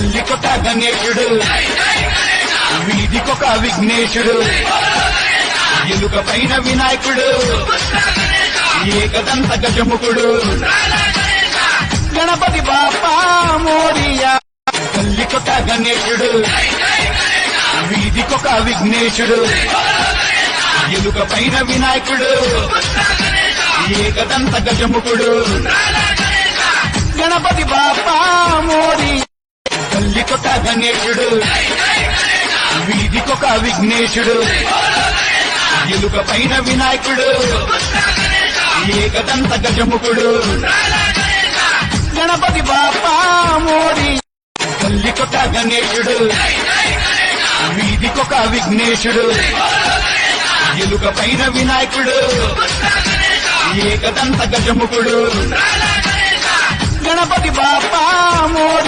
గల్లికొక గణేశుడు వీధికొక విఘ్నేశుడు ఎలుక పైన వినాయకుడు ఏకదంత గజముఖుడు గణపతి బాపా మోరియా గల్లికొక గణేశుడు వీధికొక విఘ్నేశుడు ఎలుక పైన వినాయకుడు ఏకదంత గజముఖుడు గణపతి బాపా మోరి గల్లికొక గణేశుడు వీధికొక విఘ్నేశుడు ఎలుక పైన వినాయకుడు ఏకదంత గజముఖుడు గణపతి బాపా మోరి గల్లికొక గణేశుడు వీధికొక విఘ్నేశుడు ఎలుక పైన వినాయకుడు ఏకదంత గజముఖుడు గణపతి బాపా మోరి